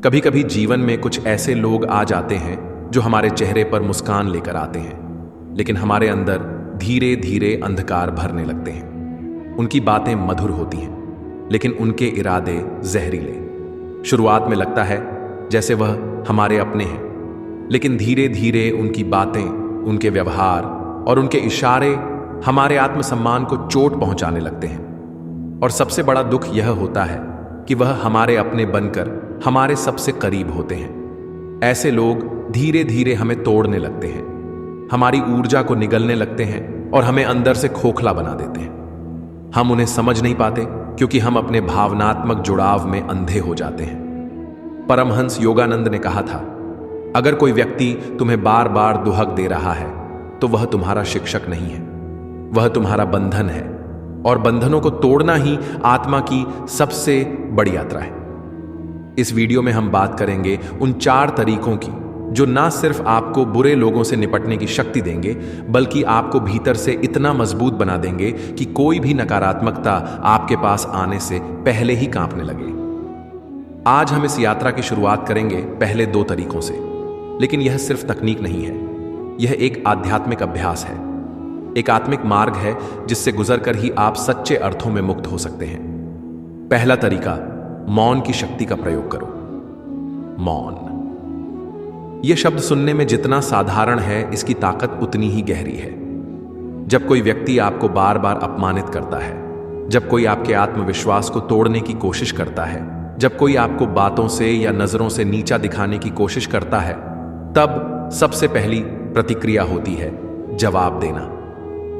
कभी कभी जीवन में कुछ ऐसे लोग आ जाते हैं जो हमारे चेहरे पर मुस्कान लेकर आते हैं, लेकिन हमारे अंदर धीरे धीरे अंधकार भरने लगते हैं। उनकी बातें मधुर होती हैं, लेकिन उनके इरादे जहरीले। शुरुआत में लगता है जैसे वह हमारे अपने हैं, लेकिन धीरे धीरे उनकी बातें, उनके व्यवहार और उनके इशारे हमारे आत्मसम्मान को चोट पहुंचाने लगते हैं। और सबसे बड़ा दुख यह होता है कि वह हमारे अपने बनकर हमारे सबसे करीब होते हैं। ऐसे लोग धीरे धीरे हमें तोड़ने लगते हैं, हमारी ऊर्जा को निगलने लगते हैं और हमें अंदर से खोखला बना देते हैं। हम उन्हें समझ नहीं पाते क्योंकि हम अपने भावनात्मक जुड़ाव में अंधे हो जाते हैं। परमहंस योगानंद ने कहा था, अगर कोई व्यक्ति तुम्हें बार बार दुहक दे रहा है तो वह तुम्हारा शिक्षक नहीं है, वह तुम्हारा बंधन है। और बंधनों को तोड़ना ही आत्मा की सबसे बड़ी यात्रा है। इस वीडियो में हम बात करेंगे उन 4 तरीकों की जो ना सिर्फ आपको बुरे लोगों से निपटने की शक्ति देंगे, बल्कि आपको भीतर से इतना मजबूत बना देंगे कि कोई भी नकारात्मकता आपके पास आने से पहले ही कांपने लगे। आज हम इस यात्रा की शुरुआत करेंगे पहले 2 तरीकों से, लेकिन यह सिर्फ तकनीक नहीं है, यह एक आध्यात्मिक अभ्यास है, एक आत्मिक मार्ग है जिससे गुजरकर ही आप सच्चे अर्थों में मुक्त हो सकते हैं। पहला तरीका, मौन की शक्ति का प्रयोग करो। मौन, यह शब्द सुनने में जितना साधारण है, इसकी ताकत उतनी ही गहरी है। जब कोई व्यक्ति आपको बार बार अपमानित करता है, जब कोई आपके आत्मविश्वास को तोड़ने की कोशिश करता है, जब कोई आपको बातों से या नजरों से नीचा दिखाने की कोशिश करता है, तब सबसे पहली प्रतिक्रिया होती है जवाब देना।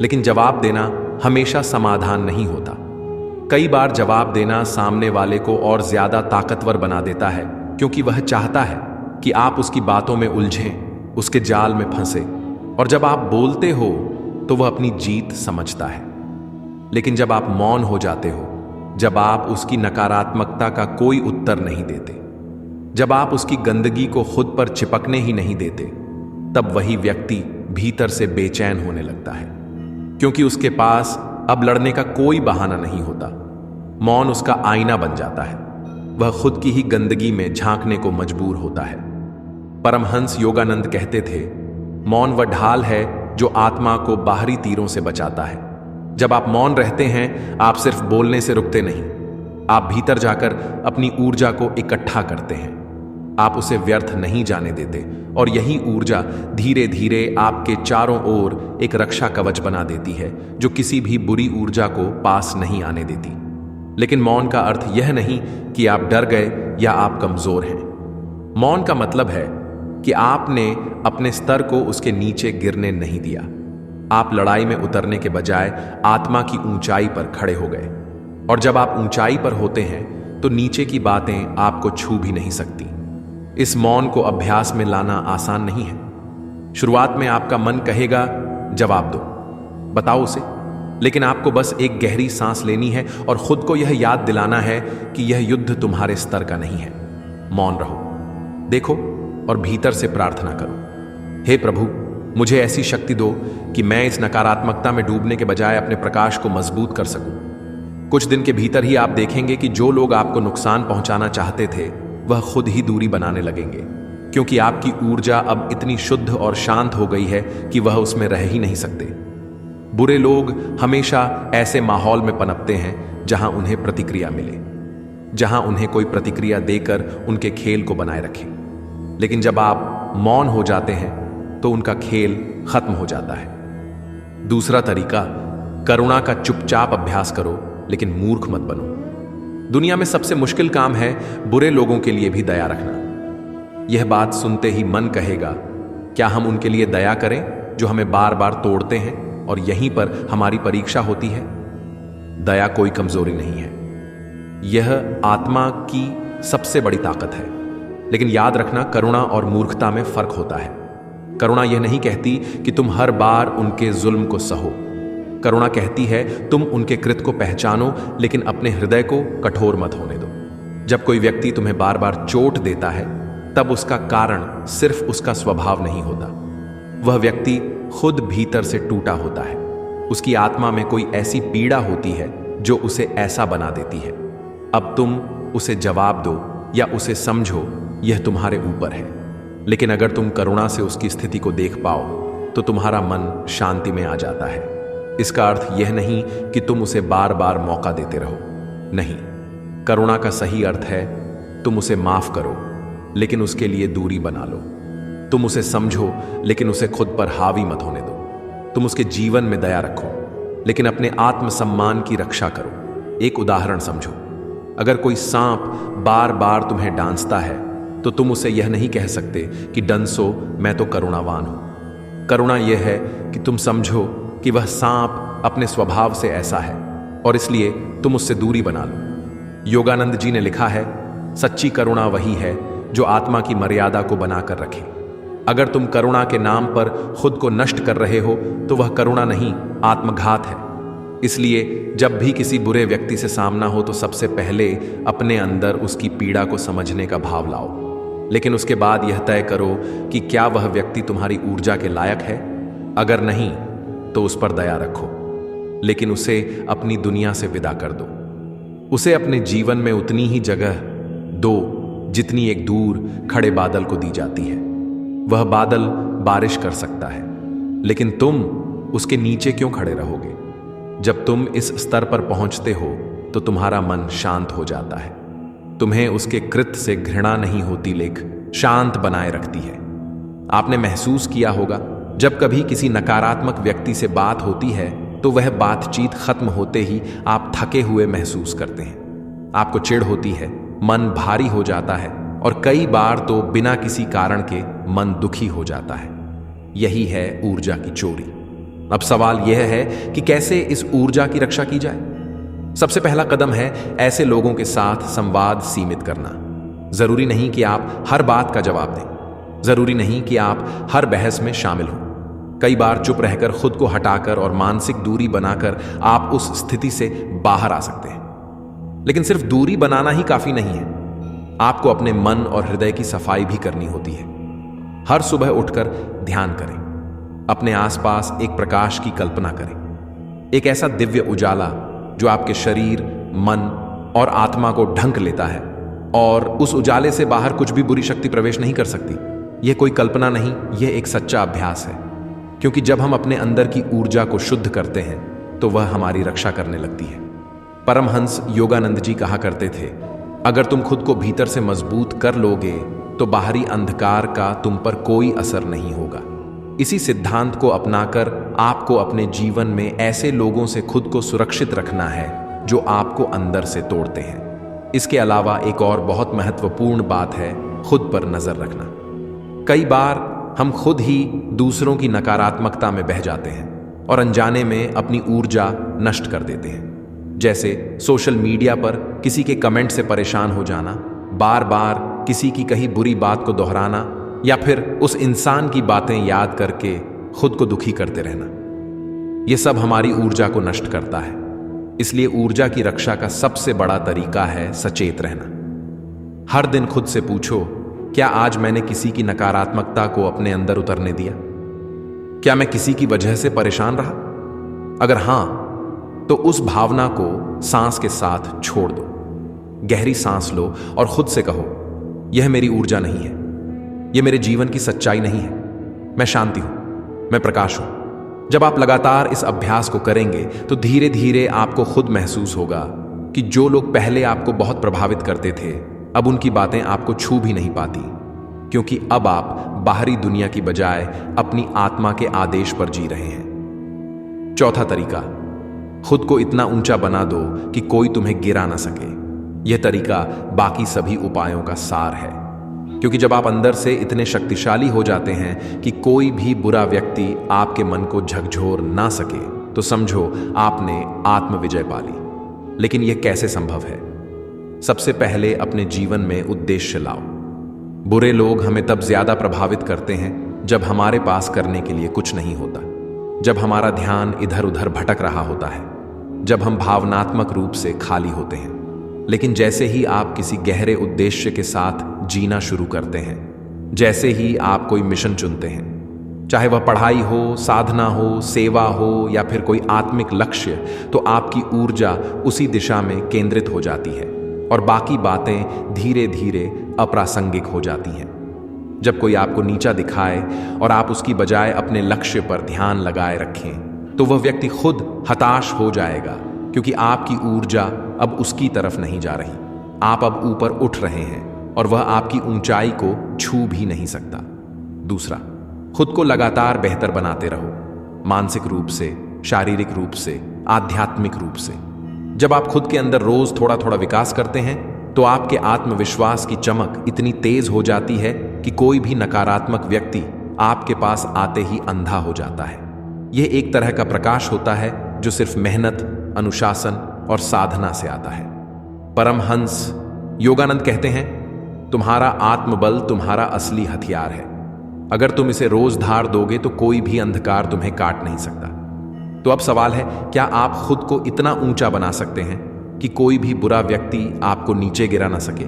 लेकिन जवाब देना हमेशा समाधान नहीं होता। कई बार जवाब देना सामने वाले को और ज्यादा ताकतवर बना देता है, क्योंकि वह चाहता है कि आप उसकी बातों में उलझें, उसके जाल में फंसे। और जब आप बोलते हो तो वह अपनी जीत समझता है। लेकिन जब आप मौन हो जाते हो, जब आप उसकी नकारात्मकता का कोई उत्तर नहीं देते, जब आप उसकी गंदगी को खुद पर चिपकने ही नहीं देते, तब वही व्यक्ति भीतर से बेचैन होने लगता है, क्योंकि उसके पास अब लड़ने का कोई बहाना नहीं होता। मौन उसका आईना बन जाता है, वह खुद की ही गंदगी में झांकने को मजबूर होता है। परमहंस योगानंद कहते थे, मौन वह ढाल है जो आत्मा को बाहरी तीरों से बचाता है। जब आप मौन रहते हैं, आप सिर्फ बोलने से रुकते नहीं, आप भीतर जाकर अपनी ऊर्जा को इकट्ठा करते हैं। आप उसे व्यर्थ नहीं जाने देते, और यही ऊर्जा धीरे धीरे आपके चारों ओर एक रक्षा कवच बना देती है, जो किसी भी बुरी ऊर्जा को पास नहीं आने देती। लेकिन मौन का अर्थ यह नहीं कि आप डर गए या आप कमजोर हैं। मौन का मतलब है कि आपने अपने स्तर को उसके नीचे गिरने नहीं दिया। आप लड़ाई में उतरने के बजाय आत्मा की ऊंचाई पर खड़े हो गए। और जब आप ऊंचाई पर होते हैं तो नीचे की बातें आपको छू भी नहीं सकती। इस मौन को अभ्यास में लाना आसान नहीं है। शुरुआत में आपका मन कहेगा जवाब दो, बताओ उसे, लेकिन आपको बस एक गहरी सांस लेनी है और खुद को यह याद दिलाना है कि यह युद्ध तुम्हारे स्तर का नहीं है। मौन रहो, देखो और भीतर से प्रार्थना करो, हे प्रभु, मुझे ऐसी शक्ति दो कि मैं इस नकारात्मकता में डूबने के बजाय अपने प्रकाश को मजबूत कर सकूं। कुछ दिन के भीतर ही आप देखेंगे कि जो लोग आपको नुकसान पहुंचाना चाहते थे, वह खुद ही दूरी बनाने लगेंगे, क्योंकि आपकी ऊर्जा अब इतनी शुद्ध और शांत हो गई है कि वह उसमें रह ही नहीं सकते। बुरे लोग हमेशा ऐसे माहौल में पनपते हैं जहां उन्हें प्रतिक्रिया मिले, जहां उन्हें कोई प्रतिक्रिया देकर उनके खेल को बनाए रखे। लेकिन जब आप मौन हो जाते हैं तो उनका खेल खत्म हो जाता है। दूसरा तरीका, करुणा का चुपचाप अभ्यास करो, लेकिन मूर्ख मत बनो। दुनिया में सबसे मुश्किल काम है बुरे लोगों के लिए भी दया रखना। यह बात सुनते ही मन कहेगा, क्या हम उनके लिए दया करें जो हमें बार बार तोड़ते हैं? और यहीं पर हमारी परीक्षा होती है। दया कोई कमजोरी नहीं है, यह आत्मा की सबसे बड़ी ताकत है। लेकिन याद रखना, करुणा और मूर्खता में फर्क होता है। करुणा यह नहीं कहती कि तुम हर बार उनके जुल्म को सहो। करुणा कहती है तुम उनके कृत्य को पहचानो, लेकिन अपने हृदय को कठोर मत होने दो। जब कोई व्यक्ति तुम्हें बार बार चोट देता है, तब उसका कारण सिर्फ उसका स्वभाव नहीं होता। वह व्यक्ति खुद भीतर से टूटा होता है। उसकी आत्मा में कोई ऐसी पीड़ा होती है जो उसे ऐसा बना देती है। अब तुम उसे जवाब दो या उसे समझो, यह तुम्हारे ऊपर है। लेकिन अगर तुम करुणा से उसकी स्थिति को देख पाओ तो तुम्हारा मन शांति में आ जाता है। इसका अर्थ यह नहीं कि तुम उसे बार बार मौका देते रहो। नहीं, करुणा का सही अर्थ है तुम उसे माफ करो लेकिन उसके लिए दूरी बना लो। तुम उसे समझो लेकिन उसे खुद पर हावी मत होने दो। तुम उसके जीवन में दया रखो लेकिन अपने आत्मसम्मान की रक्षा करो। एक उदाहरण समझो, अगर कोई सांप बार बार तुम्हें डांसता है तो तुम उसे यह नहीं कह सकते कि डंसो, मैं तो करुणावान हूं। करुणा यह है कि तुम समझो कि वह सांप अपने स्वभाव से ऐसा है और इसलिए तुम उससे दूरी बना लो। योगानंद जी ने लिखा है, सच्ची करुणा वही है जो आत्मा की मर्यादा को बनाकर रखे। अगर तुम करुणा के नाम पर खुद को नष्ट कर रहे हो तो वह करुणा नहीं, आत्मघात है। इसलिए जब भी किसी बुरे व्यक्ति से सामना हो तो सबसे पहले अपने अंदर उसकी पीड़ा को समझने का भाव लाओ, लेकिन उसके बाद यह तय करो कि क्या वह व्यक्ति तुम्हारी ऊर्जा के लायक है। अगर नहीं तो उस पर दया रखो, लेकिन उसे अपनी दुनिया से विदा कर दो। उसे अपने जीवन में उतनी ही जगह दो जितनी एक दूर खड़े बादल को दी जाती है। वह बादल बारिश कर सकता है, लेकिन तुम उसके नीचे क्यों खड़े रहोगे? जब तुम इस स्तर पर पहुंचते हो तो तुम्हारा मन शांत हो जाता है। तुम्हें उसके कृत्य से घृणा नहीं होती, लेकिन शांत बनाए रखती है। आपने महसूस किया होगा, जब कभी किसी नकारात्मक व्यक्ति से बात होती है तो वह बातचीत खत्म होते ही आप थके हुए महसूस करते हैं। आपको चिढ़ होती है, मन भारी हो जाता है और कई बार तो बिना किसी कारण के मन दुखी हो जाता है। यही है ऊर्जा की चोरी। अब सवाल यह है कि कैसे इस ऊर्जा की रक्षा की जाए। सबसे पहला कदम है ऐसे लोगों के साथ संवाद सीमित करना। जरूरी नहीं कि आप हर बात का जवाब दें, जरूरी नहीं कि आप हर बहस में शामिल हों। कई बार चुप रहकर, खुद को हटाकर और मानसिक दूरी बनाकर आप उस स्थिति से बाहर आ सकते हैं। लेकिन सिर्फ दूरी बनाना ही काफी नहीं है, आपको अपने मन और हृदय की सफाई भी करनी होती है। हर सुबह उठकर ध्यान करें, अपने आसपास एक प्रकाश की कल्पना करें, एक ऐसा दिव्य उजाला जो आपके शरीर, मन और आत्मा को ढंक लेता है और उस उजाले से बाहर कुछ भी बुरी शक्ति प्रवेश नहीं कर सकती। यह कोई कल्पना नहीं, यह एक सच्चा अभ्यास है, क्योंकि जब हम अपने अंदर की ऊर्जा को शुद्ध करते हैं तो वह हमारी रक्षा करने लगती है। परमहंस योगानंद जी कहा करते थे, अगर तुम खुद को भीतर से मजबूत कर लोगे तो बाहरी अंधकार का तुम पर कोई असर नहीं होगा। इसी सिद्धांत को अपनाकर आपको अपने जीवन में ऐसे लोगों से खुद को सुरक्षित रखना है जो आपको अंदर से तोड़ते हैं। इसके अलावा एक और बहुत महत्वपूर्ण बात है खुद पर नजर रखना। कई बार हम खुद ही दूसरों की नकारात्मकता में बह जाते हैं और अनजाने में अपनी ऊर्जा नष्ट कर देते हैं। जैसे सोशल मीडिया पर किसी के कमेंट से परेशान हो जाना, बार बार किसी की कही बुरी बात को दोहराना या फिर उस इंसान की बातें याद करके खुद को दुखी करते रहना। यह सब हमारी ऊर्जा को नष्ट करता है। इसलिए ऊर्जा की रक्षा का सबसे बड़ा तरीका है सचेत रहना। हर दिन खुद से पूछो, क्या आज मैंने किसी की नकारात्मकता को अपने अंदर उतरने दिया? क्या मैं किसी की वजह से परेशान रहा? अगर हां, तो उस भावना को सांस के साथ छोड़ दो। गहरी सांस लो और खुद से कहो, यह मेरी ऊर्जा नहीं है, यह मेरे जीवन की सच्चाई नहीं है। मैं शांति हूं, मैं प्रकाश हूं। जब आप लगातार इस अभ्यास को करेंगे तो धीरे धीरे आपको खुद महसूस होगा कि जो लोग पहले आपको बहुत प्रभावित करते थे, अब उनकी बातें आपको छू भी नहीं पाती, क्योंकि अब आप बाहरी दुनिया की बजाय अपनी आत्मा के आदेश पर जी रहे हैं। चौथा तरीका, खुद को इतना ऊंचा बना दो कि कोई तुम्हें गिरा ना सके। यह तरीका बाकी सभी उपायों का सार है, क्योंकि जब आप अंदर से इतने शक्तिशाली हो जाते हैं कि कोई भी बुरा व्यक्ति आपके मन को झकझोर ना सके, तो समझो आपने आत्मविजय पा ली। लेकिन यह कैसे संभव है? सबसे पहले अपने जीवन में उद्देश्य लाओ। बुरे लोग हमें तब ज्यादा प्रभावित करते हैं जब हमारे पास करने के लिए कुछ नहीं होता, जब हमारा ध्यान इधर उधर भटक रहा होता है, जब हम भावनात्मक रूप से खाली होते हैं। लेकिन जैसे ही आप किसी गहरे उद्देश्य के साथ जीना शुरू करते हैं, जैसे ही आप कोई मिशन चुनते हैं, चाहे वह पढ़ाई हो, साधना हो, सेवा हो या फिर कोई आत्मिक लक्ष्य, तो आपकी ऊर्जा उसी दिशा में केंद्रित हो जाती है। और बाकी बातें धीरे धीरे अप्रासंगिक हो जाती हैं। जब कोई आपको नीचा दिखाए और आप उसकी बजाय अपने लक्ष्य पर ध्यान लगाए रखें, तो वह व्यक्ति खुद हताश हो जाएगा, क्योंकि आपकी ऊर्जा अब उसकी तरफ नहीं जा रही। आप अब ऊपर उठ रहे हैं और वह आपकी ऊंचाई को छू भी नहीं सकता। दूसरा, खुद को लगातार बेहतर बनाते रहो, मानसिक रूप से, शारीरिक रूप से, आध्यात्मिक रूप से। जब आप खुद के अंदर रोज थोड़ा थोड़ा विकास करते हैं, तो आपके आत्मविश्वास की चमक इतनी तेज हो जाती है कि कोई भी नकारात्मक व्यक्ति आपके पास आते ही अंधा हो जाता है। यह एक तरह का प्रकाश होता है जो सिर्फ मेहनत, अनुशासन और साधना से आता है। परमहंस योगानंद कहते हैं, तुम्हारा आत्मबल तुम्हारा असली हथियार है। अगर तुम इसे रोज धार दोगे तो कोई भी अंधकार तुम्हें काट नहीं सकता। तो अब सवाल है, क्या आप खुद को इतना ऊंचा बना सकते हैं कि कोई भी बुरा व्यक्ति आपको नीचे गिरा ना सके?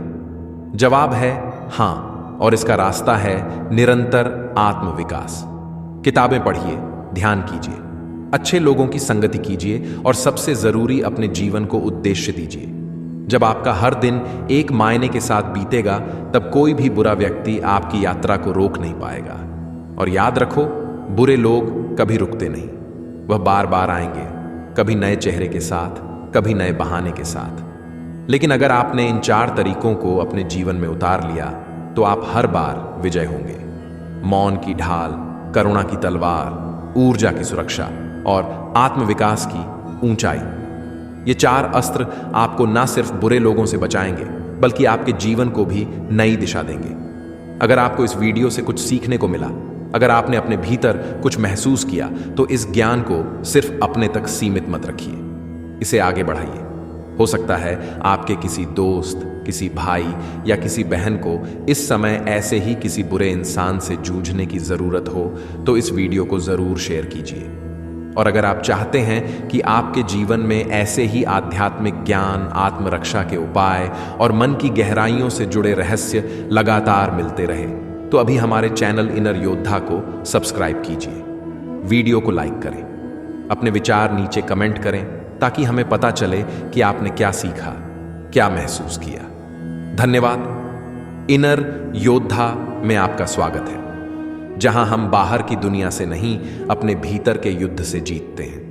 जवाब है हां, और इसका रास्ता है निरंतर आत्मविकास। किताबें पढ़िए, ध्यान कीजिए, अच्छे लोगों की संगति कीजिए और सबसे जरूरी अपने जीवन को उद्देश्य दीजिए। जब आपका हर दिन एक मायने के साथ बीतेगा, तब कोई भी बुरा व्यक्ति आपकी यात्रा को रोक नहीं पाएगा। और याद रखो, बुरे लोग कभी रुकते नहीं, वह बार बार आएंगे, कभी नए चेहरे के साथ, कभी नए बहाने के साथ। लेकिन अगर आपने इन 4 तरीकों को अपने जीवन में उतार लिया, तो आप हर बार विजय होंगे। मौन की ढाल, करुणा की तलवार, ऊर्जा की सुरक्षा और आत्मविकास की ऊंचाई। ये 4 अस्त्र आपको न सिर्फ बुरे लोगों से बचाएंगे, बल्कि आपके जीवन को भी नई दिशा देंगे। अगर आपको इस वीडियो से कुछ सीखने को मिला, अगर आपने अपने भीतर कुछ महसूस किया, तो इस ज्ञान को सिर्फ अपने तक सीमित मत रखिए, इसे आगे बढ़ाइए। हो सकता है आपके किसी दोस्त, किसी भाई या किसी बहन को इस समय ऐसे ही किसी बुरे इंसान से जूझने की जरूरत हो, तो इस वीडियो को जरूर शेयर कीजिए। और अगर आप चाहते हैं कि आपके जीवन में ऐसे ही आध्यात्मिक ज्ञान, आत्मरक्षा के उपाय और मन की गहराइयों से जुड़े रहस्य लगातार मिलते रहे, तो अभी हमारे चैनल इनर योद्धा को सब्सक्राइब कीजिए, वीडियो को लाइक करें, अपने विचार नीचे कमेंट करें, ताकि हमें पता चले कि आपने क्या सीखा, क्या महसूस किया। धन्यवाद। इनर योद्धा में आपका स्वागत है, जहां हम बाहर की दुनिया से नहीं, अपने भीतर के युद्ध से जीतते हैं।